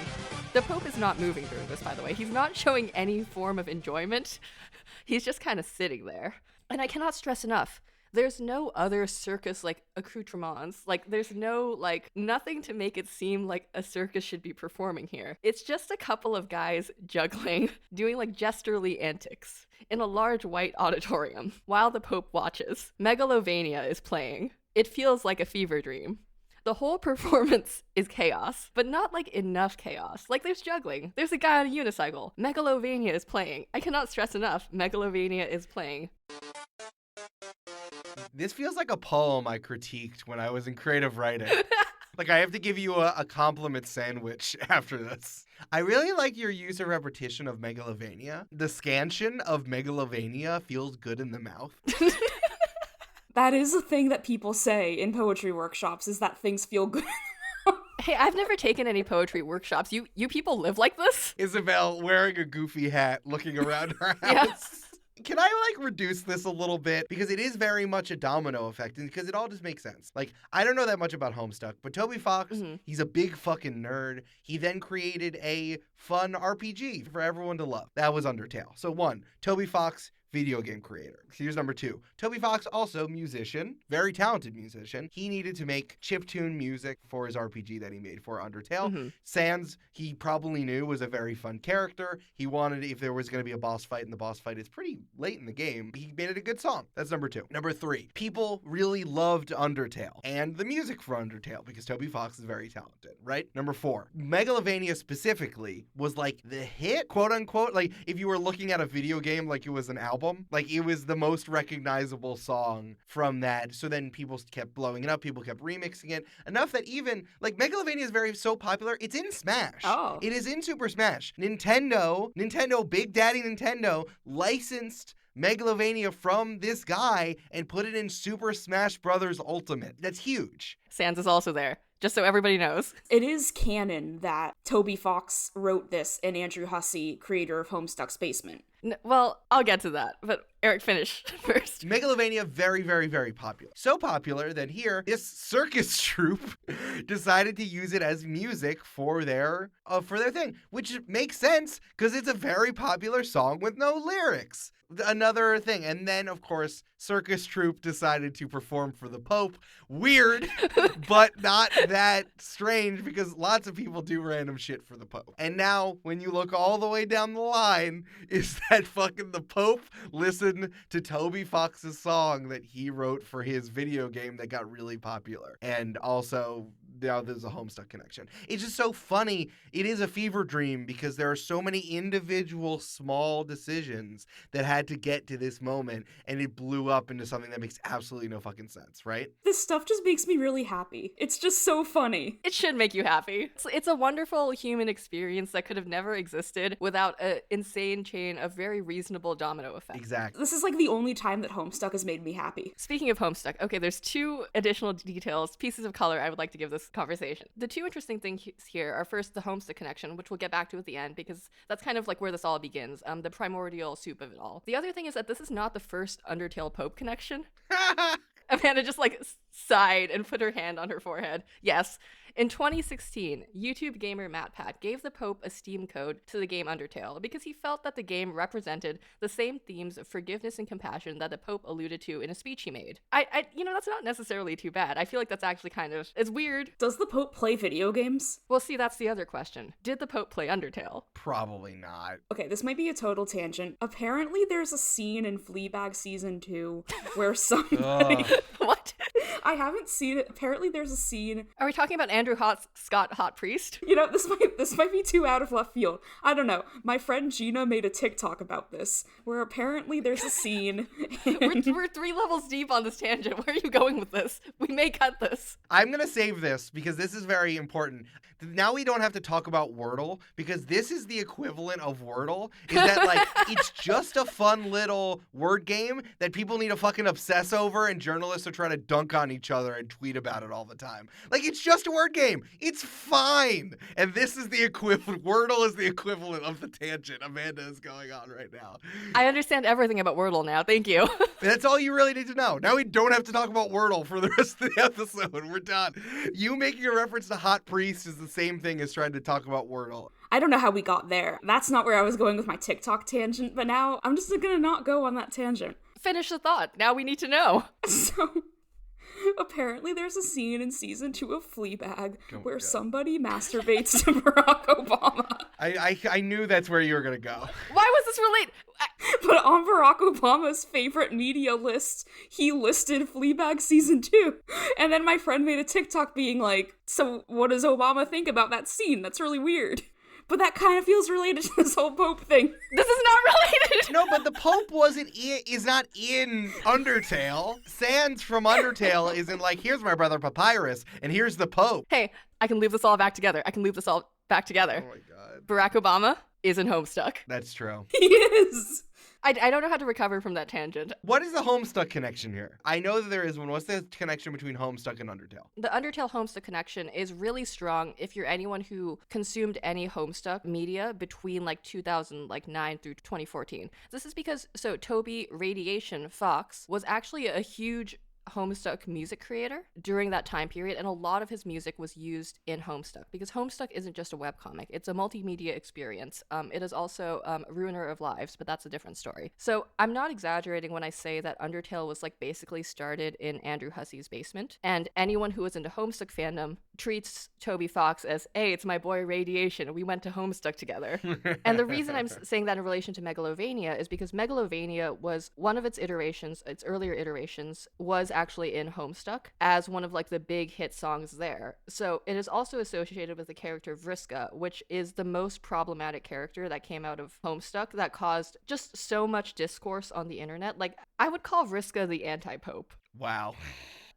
S1: The Pope is not moving during this, by the way. He's not showing any form of enjoyment. He's just kind of sitting there. And I cannot stress enough, There's no other circus like accoutrements. Like there's no like nothing to make it seem like a circus should be performing here. It's just a couple of guys juggling, doing like gesturely antics in a large white auditorium while the Pope watches. Megalovania is playing. It feels like a fever dream. The whole performance is chaos, but not like enough chaos. Like there's juggling. There's a guy on a unicycle. Megalovania is playing. I cannot stress enough. Megalovania is playing.
S3: This feels like a poem I critiqued when I was in creative writing. Like, I have to give you a compliment sandwich after this. I really like your use of repetition of Megalovania. The scansion of Megalovania feels good in the mouth.
S2: That is a thing that people say in poetry workshops, is that things feel good.
S1: Hey, I've never taken any poetry workshops. You people live like this?
S3: Isabel wearing a goofy hat, looking around her house.
S1: Yeah.
S3: Can I, like, reduce this a little bit? Because it is very much a domino effect, and because it all just makes sense. Like, I don't know that much about Homestuck, but Toby Fox, he's a big fucking nerd. He then created a fun RPG for everyone to love. That was Undertale. So 1, Toby Fox, video game creator. Here's number 2. Toby Fox, also musician, very talented musician. He needed to make chiptune music for his RPG that he made for Undertale. Sans, he probably knew, was a very fun character. He wanted, if there was going to be a boss fight, and the boss fight is pretty late in the game, he made it a good song. That's number 2. Number 3, people really loved Undertale and the music for Undertale because Toby Fox is very talented, right? Number 4, Megalovania specifically was like the hit, quote unquote. Like if you were looking at a video game like it was an album, like it was the most recognizable song from that. So then people kept blowing it up. People kept remixing it enough that even like Megalovania is so popular. It's in Smash.
S2: Oh.
S3: It is in Super Smash. Nintendo, Big Daddy Nintendo licensed Megalovania from this guy and put it in Super Smash Bros. Ultimate. That's huge.
S1: Sans is also there, just so everybody knows.
S2: It is canon that Toby Fox wrote this and Andrew Hussey, creator of Homestuck's Basement.
S1: Well, I'll get to that, but Eric, finish first.
S3: Megalovania, very, very, very popular. So popular that here, this circus troupe decided to use it as music for their thing, which makes sense because it's a very popular song with no lyrics. Another thing. And then, of course, circus troupe decided to perform for the Pope. Weird, but not that strange because lots of people do random shit for the Pope. And now, when you look all the way down the line, is that fucking the Pope listened to Toby Fox's song that he wrote for his video game that got really popular. And also, now there's a Homestuck connection. It's just so funny. It is a fever dream because there are so many individual small decisions that had to get to this moment, and it blew up into something that makes absolutely no fucking sense, right?
S2: This stuff just makes me really happy. It's just so funny.
S1: It should make you happy. It's a wonderful human experience that could have never existed without an insane chain of very reasonable domino effects.
S3: Exactly.
S2: This is like the only time that Homestuck has made me happy.
S1: Speaking of Homestuck, okay, there's 2 additional details, pieces of color I would like to give this conversation. The 2 interesting things here are first the Homestuck connection, which we'll get back to at the end because that's kind of like where this all begins, the primordial soup of it all. The other thing is that this is not the first Undertale-Pope connection. Amanda just like sighed and put her hand on her forehead. Yes. In 2016, YouTube gamer MatPat gave the Pope a Steam code to the game Undertale because he felt that the game represented the same themes of forgiveness and compassion that the Pope alluded to in a speech he made. I that's not necessarily too bad. I feel like that's actually it's weird.
S2: Does the Pope play video games?
S1: Well, see, that's the other question. Did the Pope play Undertale?
S3: Probably not.
S2: Okay, this might be a total tangent. Apparently there's a scene in Fleabag season 2 where somebody...
S1: What?
S2: I haven't seen it. Apparently there's a scene...
S1: Are we talking about Andrew Scott Hot Priest?
S2: This might be too out of left field. I don't know. My friend Gina made a TikTok about this, where apparently there's a scene...
S1: We're 3 levels deep on this tangent. Where are you going with this? We may cut this.
S3: I'm going to save this because this is very important. Now we don't have to talk about Wordle because this is the equivalent of Wordle. Is that like, it's just a fun little word game that people need to fucking obsess over and journalists are trying to dunk on each other and tweet about it all the time. Like, it's just a word game. It's fine. And this is the equivalent. Wordle is the equivalent of the tangent Amanda is going on right now.
S1: I understand everything about Wordle now. Thank you.
S3: That's all you really need to know. Now we don't have to talk about Wordle for the rest of the episode. We're done. You making a reference to Hot Priest is the same thing as trying to talk about Wordle.
S2: I don't know how we got there. That's not where I was going with my TikTok tangent, but now I'm just gonna not go on that tangent.
S1: Finish the thought. Now we need to know.
S2: So apparently there's a scene in season 2 of Fleabag where somebody masturbates to Barack Obama.
S3: I knew that's where you were gonna go.
S1: Why was this related?
S2: But on Barack Obama's favorite media list, he listed Fleabag season 2. And then my friend made a TikTok being like, so what does Obama think about that scene? That's really weird. But that kind of feels related to this whole Pope thing.
S1: This is not related.
S3: No, but the Pope is not in Undertale. Sans from Undertale isn't like, here's my brother Papyrus, and here's the Pope.
S1: Hey, I can leave this all back together. Oh my God. Barack Obama is in Homestuck.
S3: That's true.
S2: He is.
S1: I don't know how to recover from that tangent.
S3: What is the Homestuck connection here? I know that there is one. What's the connection between Homestuck and Undertale?
S1: The Undertale-Homestuck connection is really strong if you're anyone who consumed any Homestuck media between like 2009 through 2014. This is because, Toby Radiation Fox was actually a huge Homestuck music creator during that time period, and a lot of his music was used in Homestuck because Homestuck isn't just a webcomic, it's a multimedia experience. It is also a ruiner of lives, but that's a different story. So I'm not exaggerating when I say that Undertale was like basically started in Andrew Hussy's basement, and anyone who was into Homestuck fandom treats Toby Fox as, hey, it's my boy Radiation, we went to Homestuck together. And the reason I'm saying that in relation to Megalovania is because Megalovania was one of its iterations, its earlier iterations, was actually in Homestuck as one of like the big hit songs there. So it is also associated with the character Vriska, which is the most problematic character that came out of Homestuck that caused just so much discourse on the internet. Like, I would call Vriska the anti-Pope.
S3: Wow.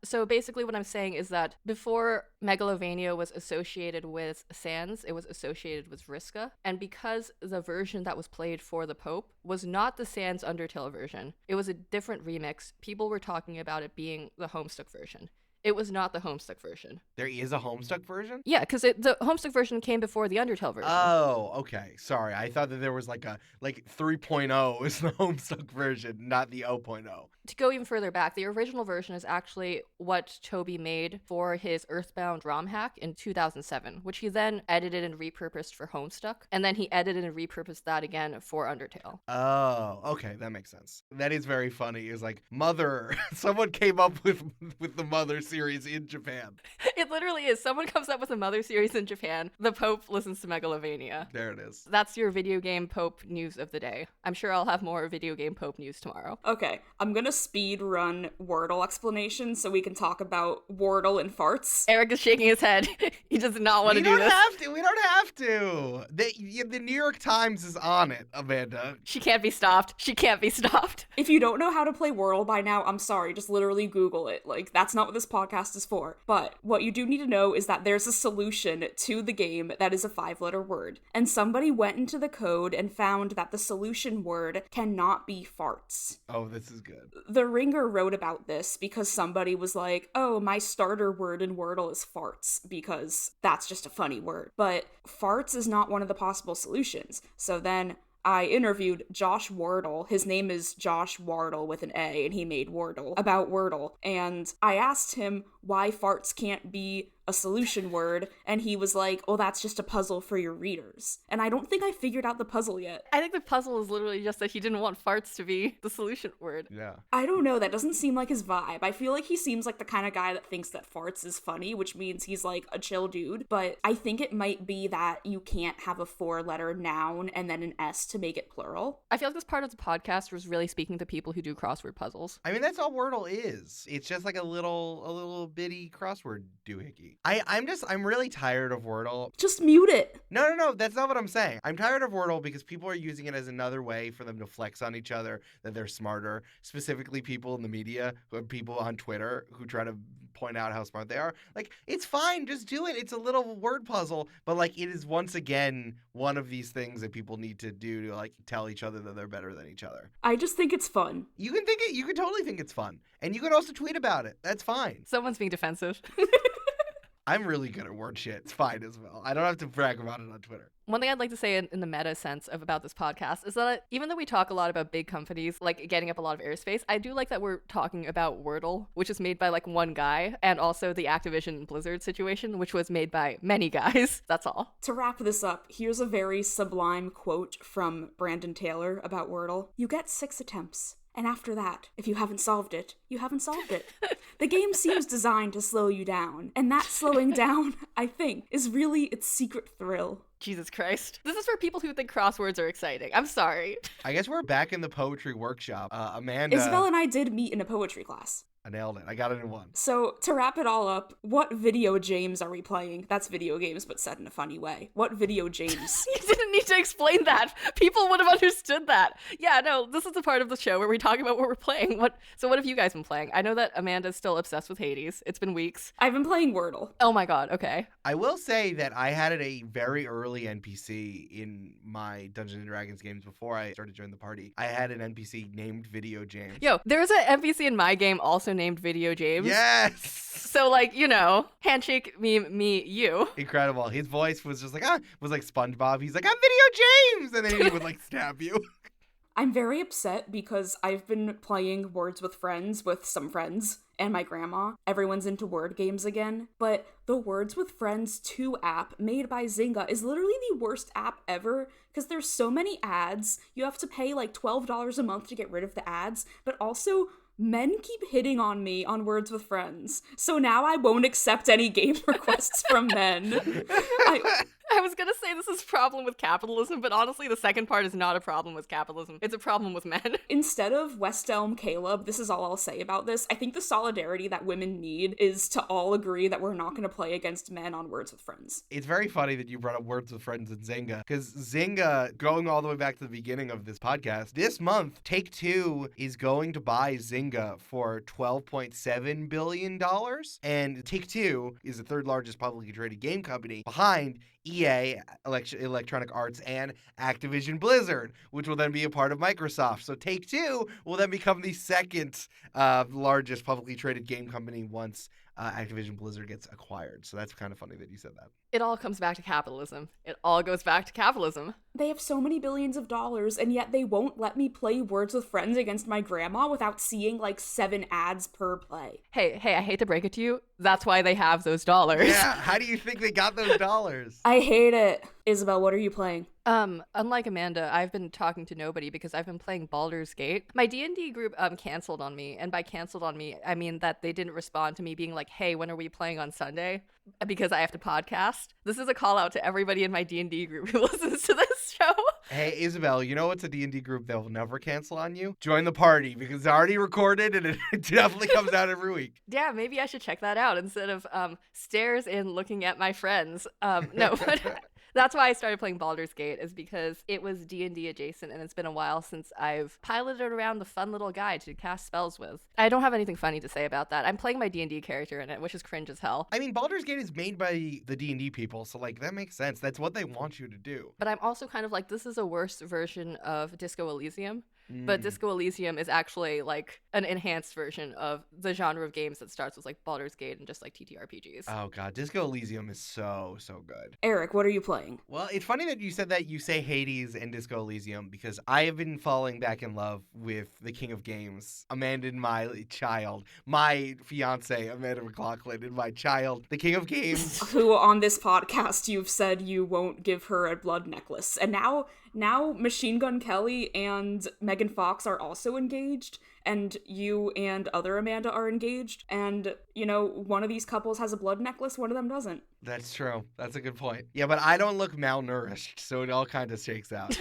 S1: So basically what I'm saying is that before Megalovania was associated with Sans, it was associated with Vriska. And because the version that was played for the Pope was not the Sans Undertale version, it was a different remix, people were talking about it being the Homestuck version. It was not the Homestuck version.
S3: There is a Homestuck version?
S1: Yeah, because the Homestuck version came before the Undertale version.
S3: Oh, okay. Sorry. I thought that there was like 3.0 is the Homestuck version, not the 0.0.
S1: To go even further back, the original version is actually what Toby made for his Earthbound ROM hack in 2007, which he then edited and repurposed for Homestuck, and then he edited and repurposed that again for Undertale.
S3: Oh, okay, that makes sense. That is very funny. It's like, Mother, someone came up with the Mother series in Japan.
S1: It literally is. Someone comes up with a Mother series in Japan, the Pope listens to Megalovania.
S3: There it is.
S1: That's your video game Pope news of the day. I'm sure I'll have more video game Pope news tomorrow.
S2: Okay, I'm gonna speed run Wordle explanations so we can talk about Wordle and farts.
S1: Eric is shaking his head. He does not want to do this.
S3: We don't have to. The New York Times is on it, Amanda.
S1: She can't be stopped.
S2: If you don't know how to play Wordle by now, I'm sorry, just literally Google it. Like, that's not what this podcast is for. But what you do need to know is that there's a solution to the game that is a 5-letter word. And somebody went into the code and found that the solution word cannot be farts.
S3: Oh, this is good.
S2: The Ringer wrote about this because somebody was like, oh, my starter word in Wordle is farts, because that's just a funny word. But farts is not one of the possible solutions. So then I interviewed Josh Wardle. His name is Josh Wardle with an A, and he made Wordle, about Wordle. And I asked him why farts can't be a solution word, and he was like, oh, that's just a puzzle for your readers. And I don't think I figured out the puzzle yet.
S1: I think the puzzle is literally just that he didn't want farts to be the solution word.
S3: Yeah.
S2: I don't know, that doesn't seem like his vibe. I feel like he seems like the kind of guy that thinks that farts is funny, which means he's like a chill dude. But I think it might be that you can't have a 4-letter noun and then an S to make it plural.
S1: I feel like this part of the podcast was really speaking to people who do crossword puzzles.
S3: I mean, that's all Wordle is. It's just like a little bitty crossword doohickey. I'm really tired of Wordle.
S2: Just mute it.
S3: No, that's not what I'm saying. I'm tired of Wordle because people are using it as another way for them to flex on each other that they're smarter, specifically people in the media, people on Twitter who try to point out how smart they are. Like, it's fine, just do it. It's a little word puzzle, but like, it is once again one of these things that people need to do to like tell each other that they're better than each other.
S2: I just think it's fun.
S3: You can totally think it's fun. And you can also tweet about it. That's fine.
S1: Someone's being defensive.
S3: I'm really good at word shit. It's fine as well. I don't have to brag about it on Twitter.
S1: One thing I'd like to say in the meta sense about this podcast is that even though we talk a lot about big companies, like getting up a lot of airspace, I do like that we're talking about Wordle, which is made by like one guy, and also the Activision Blizzard situation, which was made by many guys. That's all.
S2: To wrap this up, here's a very sublime quote from Brandon Taylor about Wordle. You get 6 attempts. And after that, if you haven't solved it, you haven't solved it. The game seems designed to slow you down, and that slowing down, I think, is really its secret thrill.
S1: Jesus Christ. This is for people who think crosswords are exciting. I'm sorry.
S3: I guess we're back in the poetry workshop. Amanda.
S2: Isabel and I did meet in a poetry class.
S3: I nailed it. I got it in one.
S2: So, to wrap it all up, what video games are we playing? That's video games, but said in a funny way. What video games?
S1: You didn't need to explain that. People would have understood that. Yeah, no, this is the part of the show where we talk about what we're playing. So what have you guys been playing? I know that Amanda's still obsessed with Hades. It's been weeks.
S2: I've been playing Wordle.
S1: Oh my god, okay.
S3: I will say that I had a very early NPC in my Dungeons & Dragons games before I started joining the party. I had an NPC named Video James.
S1: Yo, there's an NPC in my game also named Video James.
S3: Yes!
S1: So, like, you know, handshake, me, you.
S3: Incredible. His voice was just like, was like SpongeBob. He's like, I'm Video James! And then he would, like, stab you.
S2: I'm very upset because I've been playing Words with Friends with some friends and my grandma. Everyone's into word games again. But the Words with Friends 2 app made by Zynga is literally the worst app ever because there's so many ads. You have to pay like $12 a month to get rid of the ads, but also men keep hitting on me on Words with Friends. So now I won't accept any game requests from men.
S1: I was gonna say this is a problem with capitalism, but honestly, the second part is not a problem with capitalism. It's a problem with men.
S2: Instead of West Elm Caleb, this is all I'll say about this. I think the solidarity that women need is to all agree that we're not going to play against men on Words with Friends.
S3: It's very funny that you brought up Words with Friends and Zynga, because Zynga, going all the way back to the beginning of this podcast, this month, Take-Two is going to buy Zynga for $12.7 billion, and Take-Two is the third largest publicly traded game company behind EA, Electronic Arts, and Activision Blizzard, which will then be a part of Microsoft. So Take-Two will then become the second largest publicly traded game company once Activision Blizzard gets acquired. So that's kind of funny that you said that.
S1: It all comes back to capitalism. It all goes back to capitalism.
S2: They have so many billions of dollars, and yet they won't let me play Words with Friends against my grandma without seeing like 7 ads per play.
S1: Hey, I hate to break it to you. That's why they have those dollars.
S3: Yeah, how do you think they got those dollars?
S2: I hate it. Isabel, what are you playing?
S1: Unlike Amanda, I've been talking to nobody because I've been playing Baldur's Gate. My D&D group canceled on me, and by canceled on me, I mean that they didn't respond to me being like, hey, when are we playing on Sunday? Because I have to podcast. This is a call out to everybody in my D&D group who listens to this show.
S3: Hey, Isabel, you know what's a D&D group that will never cancel on you? Join the party, because it's already recorded and it definitely comes out every week.
S1: Yeah, maybe I should check that out instead of stares in looking at my friends. No, but that's why I started playing Baldur's Gate, is because it was D&D adjacent, and it's been a while since I've piloted around the fun little guy to cast spells with. I don't have anything funny to say about that. I'm playing my D&D character in it, which is cringe as hell.
S3: I mean, Baldur's Gate is made by the D&D people, so, like, that makes sense. That's what they want you to do.
S1: But I'm also kind of like, this is a worse version of Disco Elysium. But Disco Elysium is actually like an enhanced version of the genre of games that starts with like Baldur's Gate and just like TTRPGs.
S3: Oh god, Disco Elysium is so good.
S2: Eric, what are you playing?
S3: Well, it's funny that you said that you say Hades and Disco Elysium, because I have been falling back in love with the king of games, Amanda and my child, my fiance, Amanda McLaughlin, and my child, the king of games.
S2: Who on this podcast you've said you won't give her a blood necklace. And now Machine Gun Kelly and Megan Fox are also engaged, and you and other Amanda are engaged, and, you know, one of these couples has a blood necklace, one of them doesn't.
S3: That's true. That's a good point. Yeah, but I don't look malnourished, so it all kind of shakes out.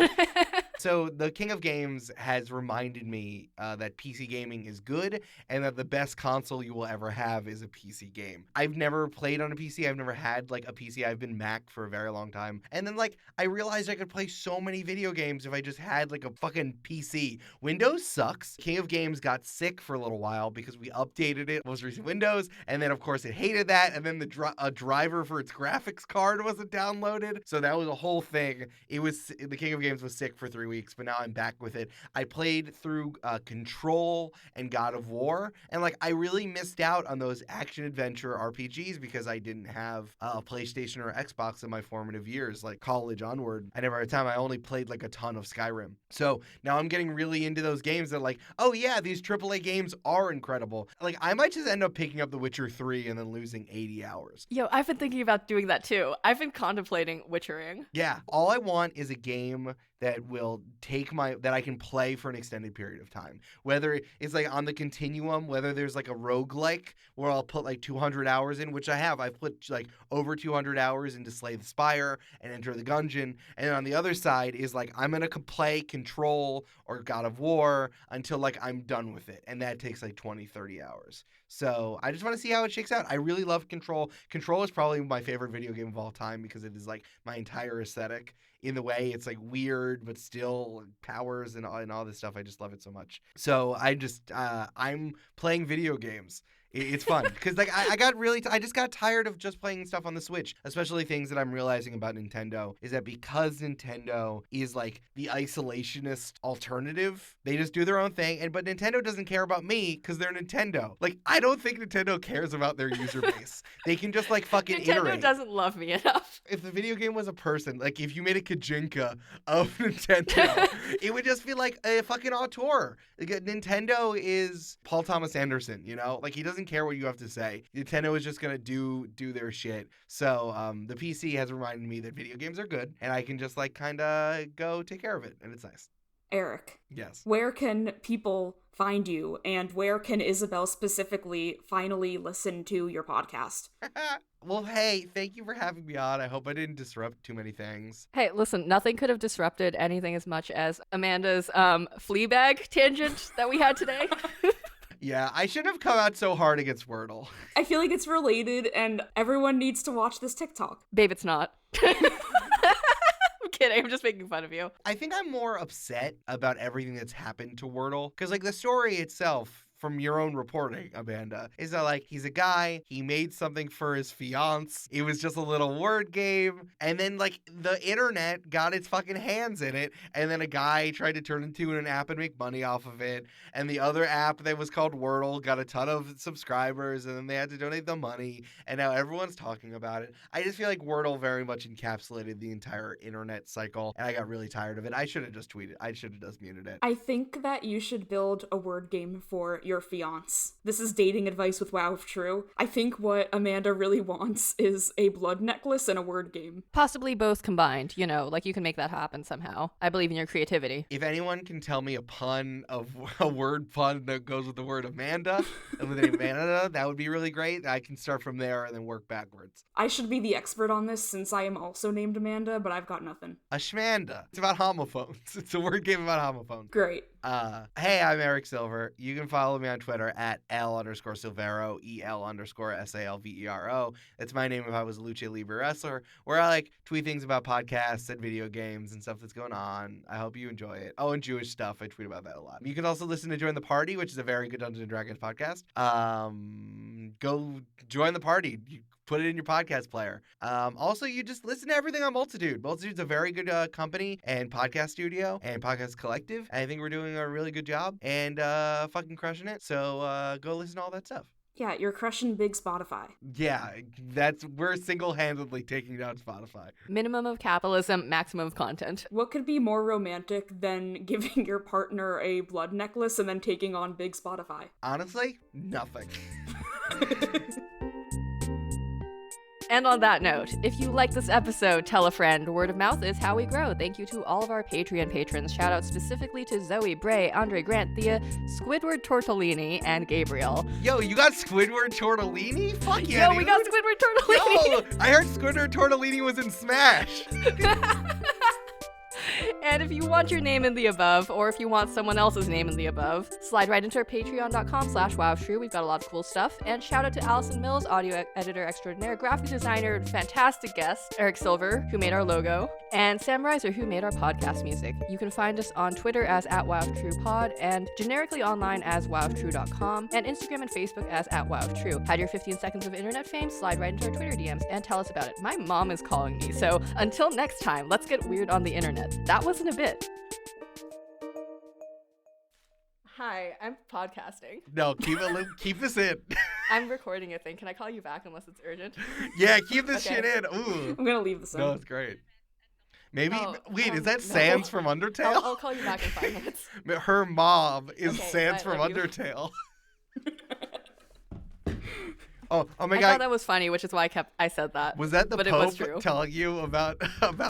S3: So the King of Games has reminded me that PC gaming is good, and that the best console you will ever have is a PC game. I've never played on a PC. I've never had like a PC. I've been Mac for a very long time. And then like I realized I could play so many video games if I just had like a fucking PC. Windows sucks. King of Games got sick for a little while because we updated it most recent Windows, and then of course it hated that, and then a driver for its graphics card wasn't downloaded. So that was a whole thing. The King of Games was sick for 3 weeks, but now I'm back with it. I played through Control and God of War, and like I really missed out on those action-adventure RPGs because I didn't have a PlayStation or Xbox in my formative years, like college onward. I never had time. I only played like a ton of Skyrim. So now I'm getting really into those games that like, oh yeah, these AAA games are incredible. Like I might just end up picking up The Witcher 3 and then losing 80 hours.
S1: Yo, I've been thinking about doing that too. I've been contemplating Witchering.
S3: Yeah, all I want is a game that will that I can play for an extended period of time. Whether it's like on the continuum, whether there's like a roguelike where I'll put like 200 hours in, which I have. I've put like over 200 hours into Slay the Spire and Enter the Gungeon. And then on the other side is like I'm going to play Control or God of War until like I'm done with it. And that takes like 20, 30 hours. So I just want to see how it shakes out. I really love Control. Control is probably my favorite video game of all time because it is like my entire aesthetic. In the way it's like weird, but still powers and all this stuff. I just love it so much. So I'm playing video games. It's fun because like I just got tired of just playing stuff on the Switch, especially things that I'm realizing about Nintendo is that because Nintendo is like the isolationist alternative, they just do their own thing. But Nintendo doesn't care about me because they're Nintendo. Like I don't think Nintendo cares about their user base. They can just like fucking
S1: Nintendo
S3: iterate.
S1: doesn't love me enough.
S3: If the video game was a person, like if you made a Kajinka of Nintendo, it would just be like a fucking auteur. Like, Nintendo is Paul Thomas Anderson, you know? Like he doesn't care what you have to say. Nintendo is just gonna do their shit. So the PC has reminded me that video games are good, and I can just like kind of go take care of it, and it's nice.
S2: Eric.
S3: Yes.
S2: Where can people find you, and where can Isabel specifically finally listen to your podcast?
S3: Well, hey, thank you for having me on. I hope I didn't disrupt too many things.
S1: Hey, listen, nothing could have disrupted anything as much as Amanda's Fleabag tangent that we had today.
S2: Yeah,
S3: I shouldn't have come out so hard against Wordle.
S2: I feel like it's related, and everyone needs to watch this TikTok.
S1: Babe, it's not. I'm kidding. I'm just making fun of you.
S3: I think I'm more upset about everything that's happened to Wordle. Because, like, the story itself, from your own reporting, Amanda, is that, like, he's a guy, he made something for his fiance, it was just a little word game, and then, like, the internet got its fucking hands in it, and then a guy tried to turn it into an app and make money off of it, and the other app that was called Wordle got a ton of subscribers, and then they had to donate the money, and now everyone's talking about it. I just feel like Wordle very much encapsulated the entire internet cycle, and I got really tired of it. I should have just tweeted. I should have just muted it.
S2: I think that you should build a word game for your fiance. This is dating advice with Wow if True. I think what Amanda really wants is a blood necklace and a word game.
S1: Possibly both combined, you know, like you can make that happen somehow. I believe in your creativity.
S3: If anyone can tell me a word pun that goes with the word Amanda, and with Amanda, that would be really great. I can start from there and then work backwards.
S2: I should be the expert on this since I am also named Amanda, but I've got nothing.
S3: A Shmanda. It's about homophones. It's a word game about homophones.
S2: Great.
S3: Hey, I'm Eric Silver. You can follow me on Twitter at L_Silvero, EL_SALVERO. That's my name if I was a Lucha Libre wrestler, where I like tweet things about podcasts and video games and stuff that's going on. I hope you enjoy it. Oh, and Jewish stuff. I tweet about that a lot. You can also listen to Join the Party, which is a very good Dungeons & Dragons podcast. Go join the party. You put it in your podcast player. Also, you just listen to everything on Multitude. Multitude's a very good company and podcast studio and podcast collective. I think we're doing a really good job and fucking crushing it. So go listen to all that stuff.
S2: Yeah, you're crushing big Spotify.
S3: Yeah, we're single-handedly taking down Spotify.
S1: Minimum of capitalism, maximum of content.
S2: What could be more romantic than giving your partner a blood necklace and then taking on big Spotify?
S3: Honestly, nothing.
S1: And on that note, if you like this episode, tell a friend. Word of mouth is how we grow. Thank you to all of our Patreon patrons. Shout out specifically to Zoe, Bray, Andre, Grant, Thea, Squidward Tortellini, and Gabriel.
S3: Yo, you got Squidward Tortellini? Fuck yeah,
S1: Yo, we got Squidward Tortellini!
S3: Yo, I heard Squidward Tortellini was in Smash!
S1: And if you want your name in the above, or if you want someone else's name in the above, slide right into our patreon.com/wowtrue. We've got a lot of cool stuff. And shout out to Allison Mills, audio editor extraordinaire, graphic designer, fantastic guest, Eric Silver, who made our logo, and Sam Rizer, who made our podcast music. You can find us on Twitter as @wowtruepod, and generically online as wowtrue.com, and Instagram and Facebook as @wowtrue. Had your 15 seconds of internet fame? Slide right into our Twitter DMs and tell us about it. My mom is calling me, so until next time, let's get weird on the internet. That wasn't a bit. Hi, I'm podcasting.
S3: No, keep this in.
S1: I'm recording a thing. Can I call you back unless it's urgent?
S3: Yeah, keep this
S1: Okay.
S3: shit in. Ooh.
S2: I'm gonna leave this in.
S3: No, it's great. Maybe, wait, is that
S1: no.
S3: Sans from Undertale?
S1: I'll call you back in 5 minutes.
S3: Her mom is
S1: Okay,
S3: Sans
S1: I
S3: from
S1: love you.
S3: Undertale. Oh my
S1: I
S3: God.
S1: thought that was funny, which is why I said that.
S3: Was that the
S1: but it was true.
S3: Pope telling you about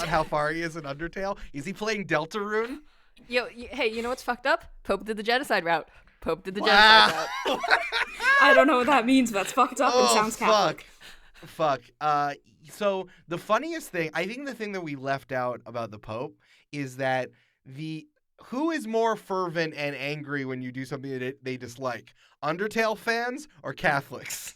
S3: how far he is in Undertale? Is he playing Deltarune?
S1: Hey, you know what's fucked up? Pope did the genocide route. Pope did the genocide route.
S2: I don't know what that means, but that's fucked up and sounds Catholic.
S3: Fuck. So the funniest thing, I think the thing that we left out about the Pope is that who is more fervent and angry when you do something that they dislike? Undertale fans or Catholics?